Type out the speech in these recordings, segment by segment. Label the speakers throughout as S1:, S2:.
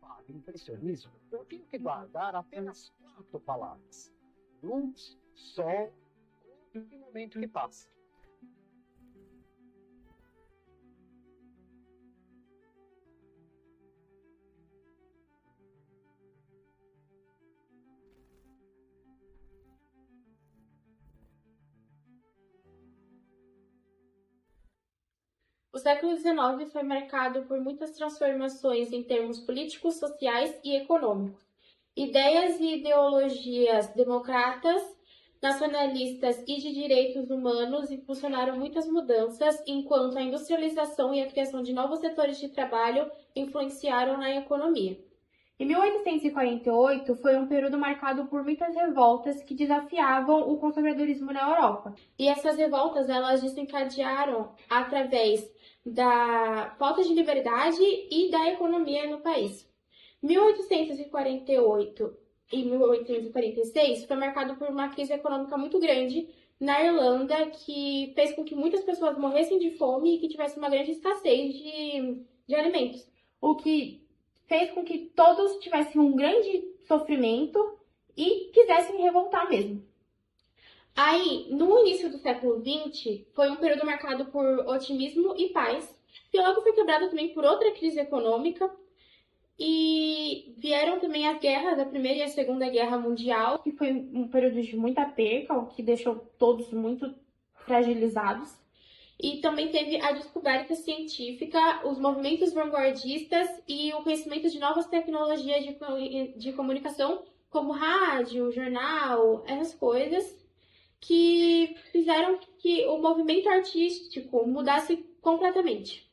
S1: Para o impressionismo, eu tenho que guardar apenas 4 palavras: luz, sol e o momento que passa.
S2: O século XIX foi marcado por muitas transformações em termos políticos, sociais e econômicos. Ideias e ideologias democratas, nacionalistas e de direitos humanos impulsionaram muitas mudanças, enquanto a industrialização e a criação de novos setores de trabalho influenciaram na economia. Em 1848 foi um período marcado por muitas revoltas que desafiavam o conservadorismo na Europa. E essas revoltas elas desencadearam através da falta de liberdade e da economia no país. 1848 e 1846 foi marcado por uma crise econômica muito grande na Irlanda, que fez com que muitas pessoas morressem de fome e que tivesse uma grande escassez de alimentos, o que fez com que todos tivessem um grande sofrimento e quisessem revoltar mesmo. Aí, no início do século XX, foi um período marcado por otimismo e paz, que logo foi quebrado também por outra crise econômica, e vieram também as guerras, a Primeira e a Segunda Guerra Mundial, que foi um período de muita perca, o que deixou todos muito fragilizados. E também teve a descoberta científica, os movimentos vanguardistas e o conhecimento de novas tecnologias de comunicação, como rádio, jornal, essas coisas, que fizeram que o movimento artístico mudasse completamente.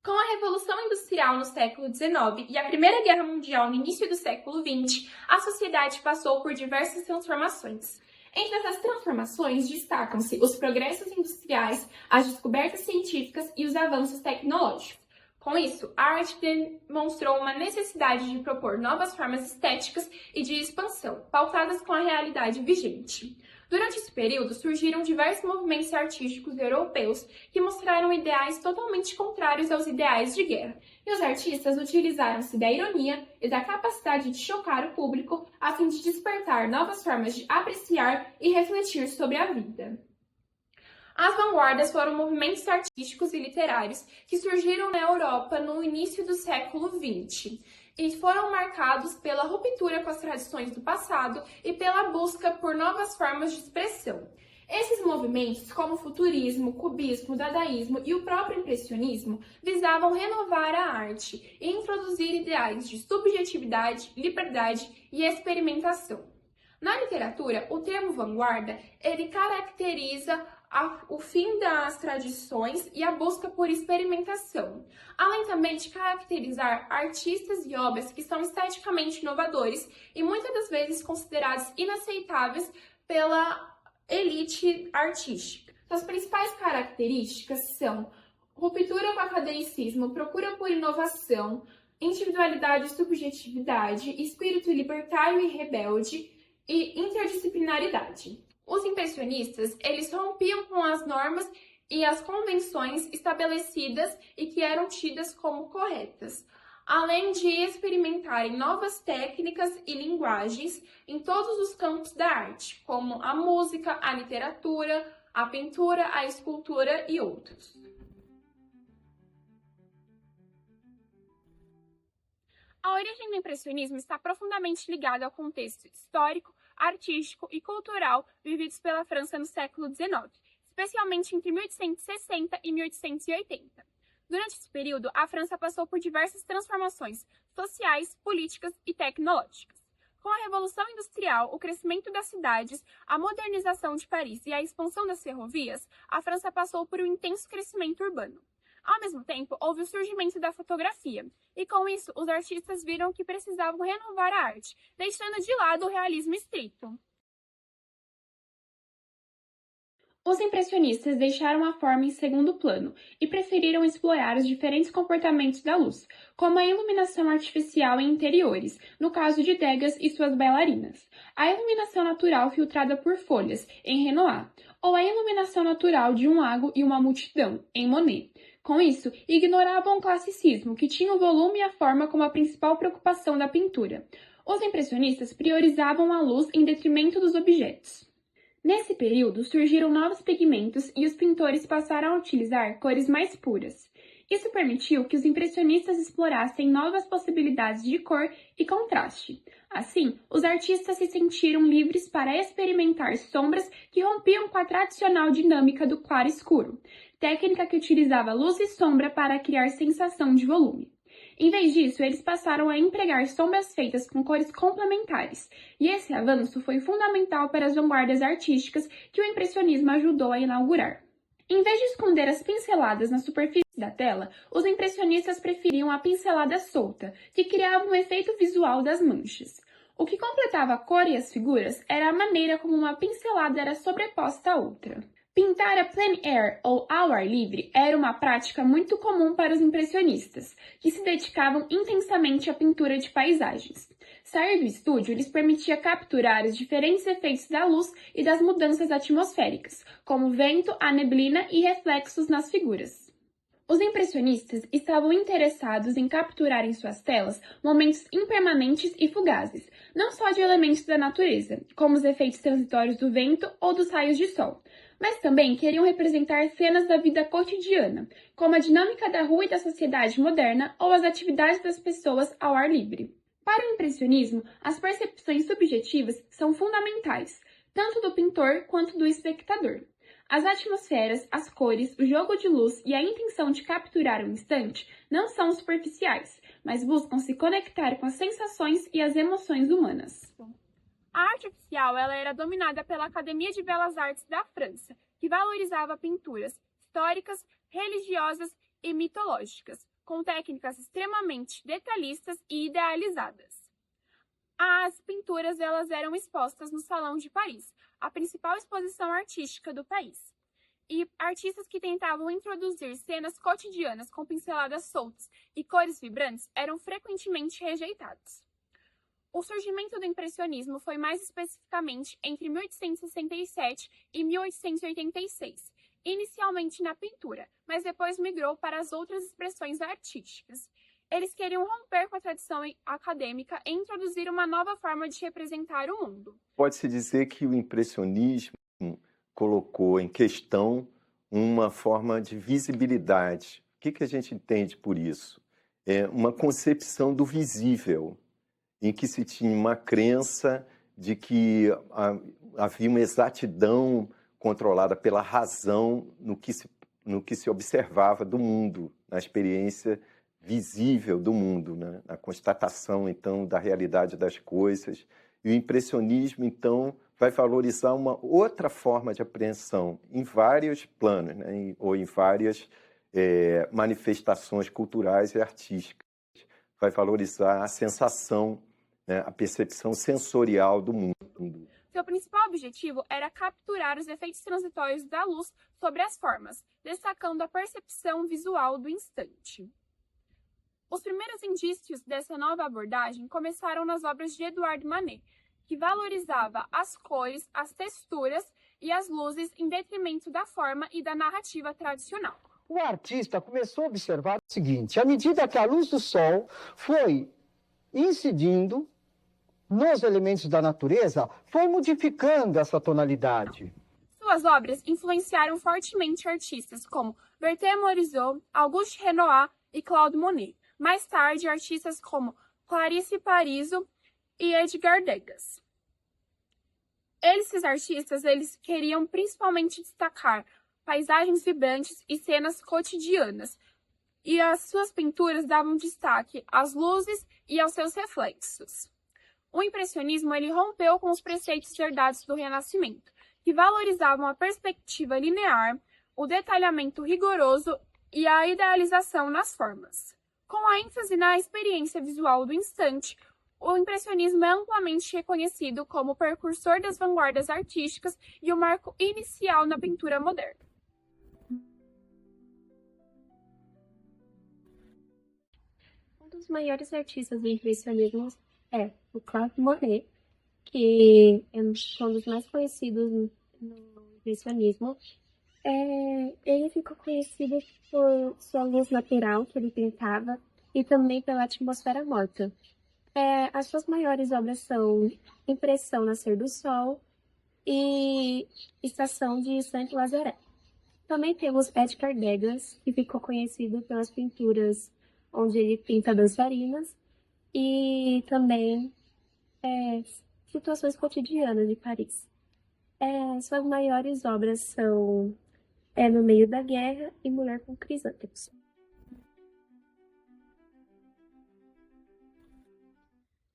S3: Com a Revolução Industrial no século XIX e a Primeira Guerra Mundial no início do século XX, a sociedade passou por diversas transformações. Entre essas transformações destacam-se os progressos industriais, as descobertas científicas e os avanços tecnológicos. Com isso, a arte demonstrou uma necessidade de propor novas formas estéticas e de expansão, pautadas com a realidade vigente. Durante esse período, surgiram diversos movimentos artísticos europeus que mostraram ideais totalmente contrários aos ideais de guerra, e os artistas utilizaram-se da ironia e da capacidade de chocar o público a fim de despertar novas formas de apreciar e refletir sobre a vida. As vanguardas foram movimentos artísticos e literários que surgiram na Europa no início do século XX e foram marcados pela ruptura com as tradições do passado e pela busca por novas formas de expressão. Esses movimentos, como o futurismo, o cubismo, o dadaísmo e o próprio impressionismo, visavam renovar a arte e introduzir ideais de subjetividade, liberdade e experimentação. Na literatura, o termo vanguarda, ele caracteriza o fim das tradições e a busca por experimentação, além também de caracterizar artistas e obras que são esteticamente inovadores e muitas das vezes considerados inaceitáveis pela elite artística. As principais características são ruptura com o academicismo, procura por inovação, individualidade e subjetividade, espírito libertário e rebelde e interdisciplinaridade. Os impressionistas, eles rompiam com as normas e as convenções estabelecidas e que eram tidas como corretas, além de experimentarem novas técnicas e linguagens em todos os campos da arte, como a música, a literatura, a pintura, a escultura e outros. A origem do impressionismo está profundamente ligada ao contexto histórico, artístico e cultural vividos pela França no século XIX, especialmente entre 1860 e 1880. Durante esse período, a França passou por diversas transformações sociais, políticas e tecnológicas. Com a Revolução Industrial, o crescimento das cidades, a modernização de Paris e a expansão das ferrovias, a França passou por um intenso crescimento urbano. Ao mesmo tempo, houve o surgimento da fotografia, e com isso, os artistas viram que precisavam renovar a arte, deixando de lado o realismo estrito. Os impressionistas deixaram a forma em segundo plano e preferiram explorar os diferentes comportamentos da luz, como a iluminação artificial em interiores, no caso de Degas e suas bailarinas, a iluminação natural filtrada por folhas, em Renoir, ou a iluminação natural de um lago e uma multidão, em Monet. Com isso, ignoravam o classicismo, que tinha o volume e a forma como a principal preocupação da pintura. Os impressionistas priorizavam a luz em detrimento dos objetos. Nesse período, surgiram novos pigmentos e os pintores passaram a utilizar cores mais puras. Isso permitiu que os impressionistas explorassem novas possibilidades de cor e contraste. Assim, os artistas se sentiram livres para experimentar sombras que rompiam com a tradicional dinâmica do claro-escuro, técnica que utilizava luz e sombra para criar sensação de volume. Em vez disso, eles passaram a empregar sombras feitas com cores complementares, e esse avanço foi fundamental para as vanguardas artísticas que o impressionismo ajudou a inaugurar. Em vez de esconder as pinceladas na superfície da tela, os impressionistas preferiam a pincelada solta, que criava um efeito visual das manchas. O que completava a cor e as figuras era a maneira como uma pincelada era sobreposta à outra. Pintar a plein air, ou ao ar livre, era uma prática muito comum para os impressionistas, que se dedicavam intensamente à pintura de paisagens. Sair do estúdio lhes permitia capturar os diferentes efeitos da luz e das mudanças atmosféricas, como vento, a neblina e reflexos nas figuras. Os impressionistas estavam interessados em capturar em suas telas momentos impermanentes e fugazes, não só de elementos da natureza, como os efeitos transitórios do vento ou dos raios de sol, mas também queriam representar cenas da vida cotidiana, como a dinâmica da rua e da sociedade moderna ou as atividades das pessoas ao ar livre. Para o impressionismo, as percepções subjetivas são fundamentais, tanto do pintor quanto do espectador. As atmosferas, as cores, o jogo de luz e a intenção de capturar um instante não são superficiais, mas buscam se conectar com as sensações e as emoções humanas. A arte oficial era dominada pela Academia de Belas Artes da França, que valorizava pinturas históricas, religiosas e mitológicas, com técnicas extremamente detalhistas e idealizadas. As pinturas eram expostas no Salão de Paris, a principal exposição artística do país. E artistas que tentavam introduzir cenas cotidianas com pinceladas soltas e cores vibrantes eram frequentemente rejeitados. O surgimento do impressionismo foi mais especificamente entre 1867 e 1886, inicialmente na pintura, mas depois migrou para as outras expressões artísticas. Eles queriam romper com a tradição acadêmica e introduzir uma nova forma de representar o mundo.
S4: Pode-se dizer que o impressionismo colocou em questão uma forma de visibilidade. O que a gente entende por isso? É uma concepção do visível, em que se tinha uma crença de que havia uma exatidão controlada pela razão no que se observava do mundo, na experiência visível do mundo, né? Na constatação, então, da realidade das coisas. E o impressionismo, então, vai valorizar uma outra forma de apreensão em vários planos, né? Ou em várias manifestações culturais e artísticas. Vai valorizar a sensação, né? A percepção sensorial do mundo.
S3: Seu principal objetivo era capturar os efeitos transitórios da luz sobre as formas, destacando a percepção visual do instante. Os primeiros indícios dessa nova abordagem começaram nas obras de Edouard Manet, que valorizava as cores, as texturas e as luzes em detrimento da forma e da narrativa tradicional.
S1: O artista começou a observar o seguinte: à medida que a luz do sol foi incidindo nos elementos da natureza, foi modificando essa tonalidade.
S3: Suas obras influenciaram fortemente artistas como Berthe Morisot, Auguste Renoir e Claude Monet. Mais tarde, artistas como Clarice Pariso e Edgar Degas. Esses artistas queriam principalmente destacar paisagens vibrantes e cenas cotidianas, e as suas pinturas davam destaque às luzes e aos seus reflexos. O impressionismo rompeu com os preceitos herdados do Renascimento, que valorizavam a perspectiva linear, o detalhamento rigoroso e a idealização nas formas. Com a ênfase na experiência visual do instante, o impressionismo é amplamente reconhecido como o precursor das vanguardas artísticas e o marco inicial na pintura moderna.
S2: Um dos maiores artistas do impressionismo é o Claude Monet, que é um dos mais conhecidos no impressionismo. Ele ficou conhecido por sua luz natural que ele pintava e também pela atmosfera morta. As suas maiores obras são Impressão Nascer do Sol e Estação de Saint-Lazare. Também temos Edgar Degas, que ficou conhecido pelas pinturas onde ele pinta dançarinas e também situações cotidianas de Paris. Suas maiores obras são No Meio da Guerra e Mulher com Crisântemos.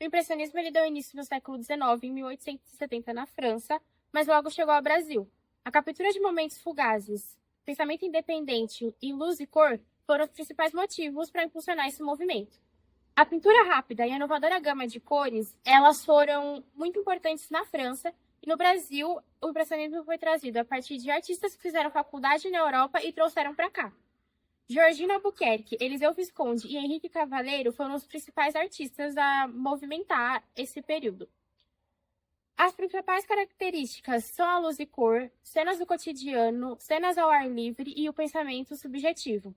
S5: O impressionismo ele deu início no século XIX, em 1870, na França, mas logo chegou ao Brasil. A captura de momentos fugazes, pensamento independente e luz e cor foram os principais motivos para impulsionar esse movimento. A pintura rápida e a inovadora gama de cores, elas foram muito importantes na França, e no Brasil, o impressionismo foi trazido a partir de artistas que fizeram faculdade na Europa e trouxeram para cá. Georgina Albuquerque, Eliseu Visconde e Henrique Cavaleiro foram os principais artistas a movimentar esse período. As principais características são a luz e cor, cenas do cotidiano, cenas ao ar livre e o pensamento subjetivo.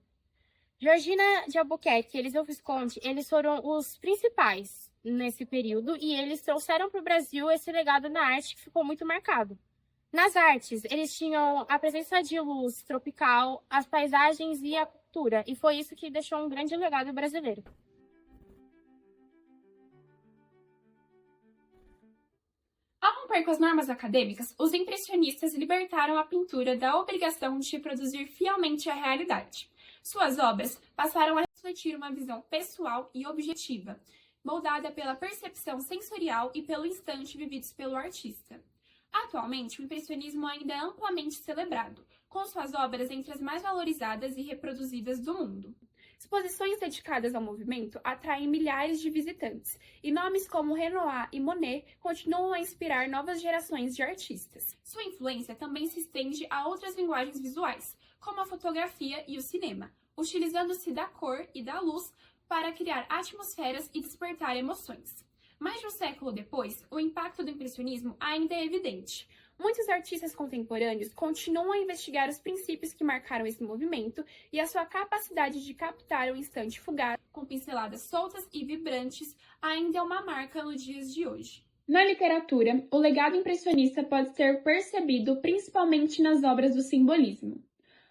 S5: Georgina de Albuquerque e Eliseu Visconde, eles foram os principais nesse período e eles trouxeram para o Brasil esse legado na arte que ficou muito marcado. Nas artes, eles tinham a presença de luz tropical, as paisagens e a cultura, e foi isso que deixou um grande legado brasileiro.
S3: Ao romper com as normas acadêmicas, os impressionistas libertaram a pintura da obrigação de reproduzir fielmente a realidade. Suas obras passaram a refletir uma visão pessoal e objetiva, moldada pela percepção sensorial e pelo instante vividos pelo artista. Atualmente, o impressionismo ainda é amplamente celebrado, com suas obras entre as mais valorizadas e reproduzidas do mundo. Exposições dedicadas ao movimento atraem milhares de visitantes, e nomes como Renoir e Monet continuam a inspirar novas gerações de artistas. Sua influência também se estende a outras linguagens visuais, como a fotografia e o cinema, utilizando-se da cor e da luz para criar atmosferas e despertar emoções. Mais de um século depois, o impacto do impressionismo ainda é evidente. Muitos artistas contemporâneos continuam a investigar os princípios que marcaram esse movimento e a sua capacidade de captar o instante fugaz, com pinceladas soltas e vibrantes, ainda é uma marca nos dias de hoje. Na literatura, o legado impressionista pode ser percebido principalmente nas obras do simbolismo.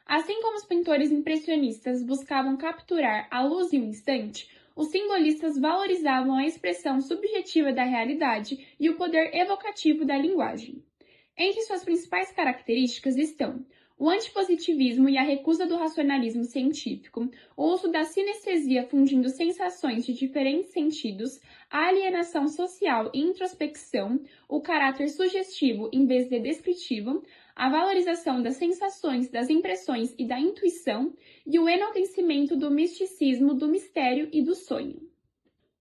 S3: Assim como os pintores impressionistas buscavam capturar a luz e o instante, os simbolistas valorizavam a expressão subjetiva da realidade e o poder evocativo da linguagem. Entre suas principais características estão o antipositivismo e a recusa do racionalismo científico, o uso da sinestesia fundindo sensações de diferentes sentidos, a alienação social e introspecção, o caráter sugestivo em vez de descritivo, a valorização das sensações, das impressões e da intuição e o enaltecimento do misticismo, do mistério e do sonho.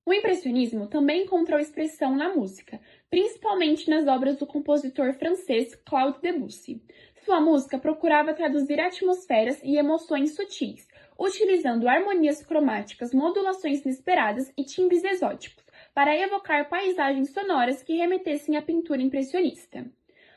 S3: O impressionismo também encontrou expressão na música, principalmente nas obras do compositor francês Claude Debussy. Sua música procurava traduzir atmosferas e emoções sutis, utilizando harmonias cromáticas, modulações inesperadas e timbres exóticos, para evocar paisagens sonoras que remetessem à pintura impressionista.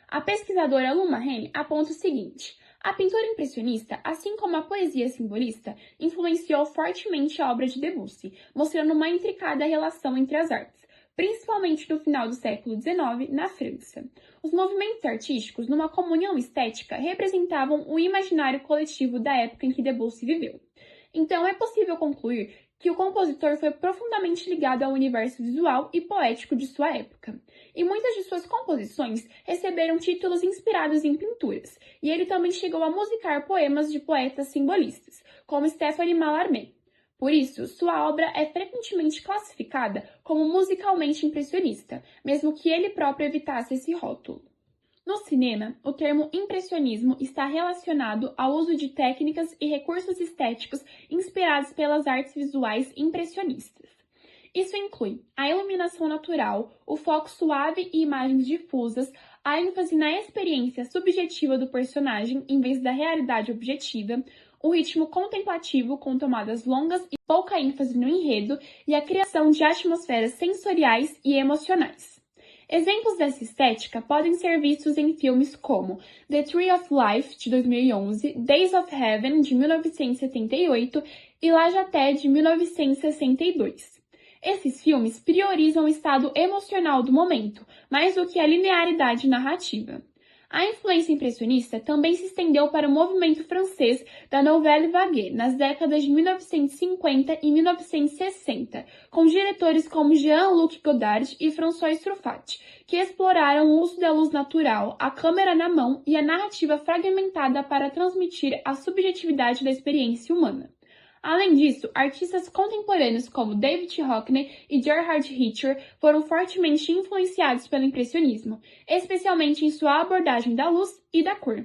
S3: A pesquisadora Lu Mahen aponta o seguinte: a pintura impressionista, assim como a poesia simbolista, influenciou fortemente a obra de Debussy, mostrando uma intricada relação entre as artes, principalmente no final do século XIX, na França. Os movimentos artísticos, numa comunhão estética, representavam o imaginário coletivo da época em que Debussy viveu. Então, é possível concluir que o compositor foi profundamente ligado ao universo visual e poético de sua época. E muitas de suas composições receberam títulos inspirados em pinturas, e ele também chegou a musicar poemas de poetas simbolistas, como Stéphane Mallarmé. Por isso, sua obra é frequentemente classificada como musicalmente impressionista, mesmo que ele próprio evitasse esse rótulo. No cinema, o termo impressionismo está relacionado ao uso de técnicas e recursos estéticos inspirados pelas artes visuais impressionistas. Isso inclui a iluminação natural, o foco suave e imagens difusas, a ênfase na experiência subjetiva do personagem em vez da realidade objetiva, o ritmo contemplativo com tomadas longas e pouca ênfase no enredo e a criação de atmosferas sensoriais e emocionais. Exemplos dessa estética podem ser vistos em filmes como The Tree of Life, de 2011, Days of Heaven, de 1978 e La Jetée, de 1962. Esses filmes priorizam o estado emocional do momento, mais do que a linearidade narrativa. A influência impressionista também se estendeu para o movimento francês da Nouvelle Vague nas décadas de 1950 e 1960, com diretores como Jean-Luc Godard e François Truffaut, que exploraram o uso da luz natural, a câmera na mão e a narrativa fragmentada para transmitir a subjetividade da experiência humana. Além disso, artistas contemporâneos como David Hockney e Gerhard Richter foram fortemente influenciados pelo impressionismo, especialmente em sua abordagem da luz e da cor.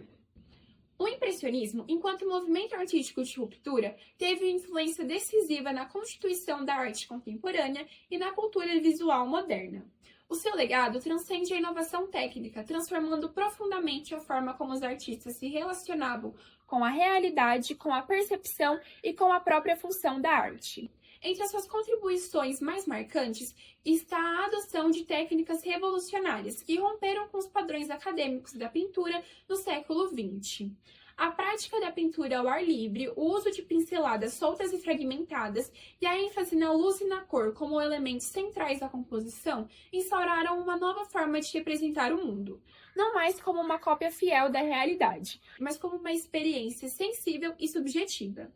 S3: O impressionismo, enquanto movimento artístico de ruptura, teve influência decisiva na constituição da arte contemporânea e na cultura visual moderna. O seu legado transcende a inovação técnica, transformando profundamente a forma como os artistas se relacionavam com a realidade, com a percepção e com a própria função da arte. Entre as suas contribuições mais marcantes está a adoção de técnicas revolucionárias que romperam com os padrões acadêmicos da pintura no século XX. A prática da pintura ao ar livre, o uso de pinceladas soltas e fragmentadas e a ênfase na luz e na cor como elementos centrais da composição instauraram uma nova forma de representar o mundo, não mais como uma cópia fiel da realidade, mas como uma experiência sensível e subjetiva.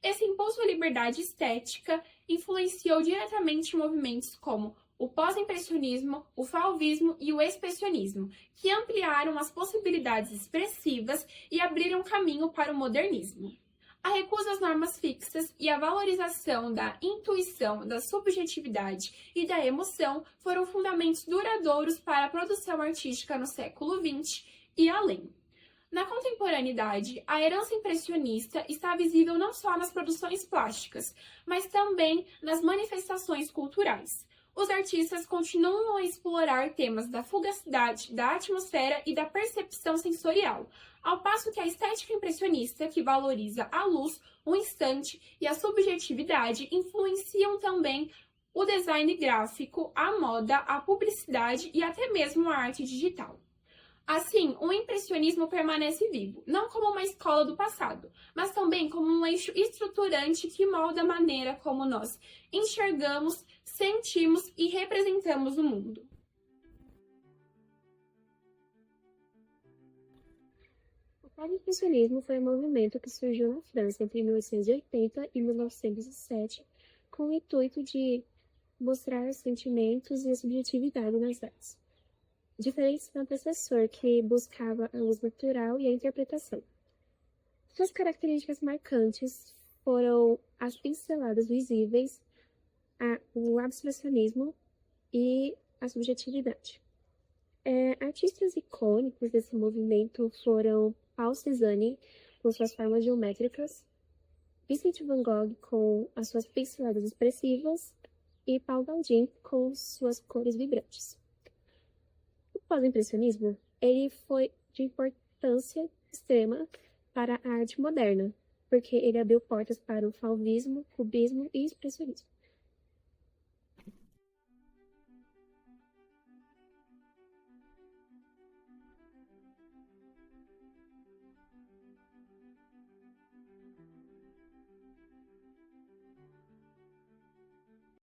S3: Esse impulso à liberdade estética influenciou diretamente movimentos como o pós-impressionismo, o fauvismo e o expressionismo, que ampliaram as possibilidades expressivas e abriram caminho para o modernismo. A recusa às normas fixas e a valorização da intuição, da subjetividade e da emoção foram fundamentos duradouros para a produção artística no século XX e além. Na contemporaneidade, a herança impressionista está visível não só nas produções plásticas, mas também nas manifestações culturais. Os artistas continuam a explorar temas da fugacidade, da atmosfera e da percepção sensorial, ao passo que a estética impressionista, que valoriza a luz, o instante e a subjetividade, influenciam também o design gráfico, a moda, a publicidade e até mesmo a arte digital. Assim, o impressionismo permanece vivo, não como uma escola do passado, mas também como um eixo estruturante que molda a maneira como nós enxergamos, sentimos e representamos o mundo.
S5: O pós-impressionismo foi um movimento que surgiu na França entre 1880 e 1907 com o intuito de mostrar os sentimentos e a subjetividade nas artes, diferente do antecessor, que buscava a luz natural e a interpretação. Suas características marcantes foram as pinceladas visíveis, o abstracionismo e a subjetividade. Artistas icônicos desse movimento foram Paul Cézanne, com suas formas geométricas, Vincent van Gogh, com as suas pinceladas expressivas, e Paul Gauguin, com suas cores vibrantes. O pós-impressionismo ele foi de importância extrema para a arte moderna, porque ele abriu portas para o fauvismo, cubismo e expressionismo.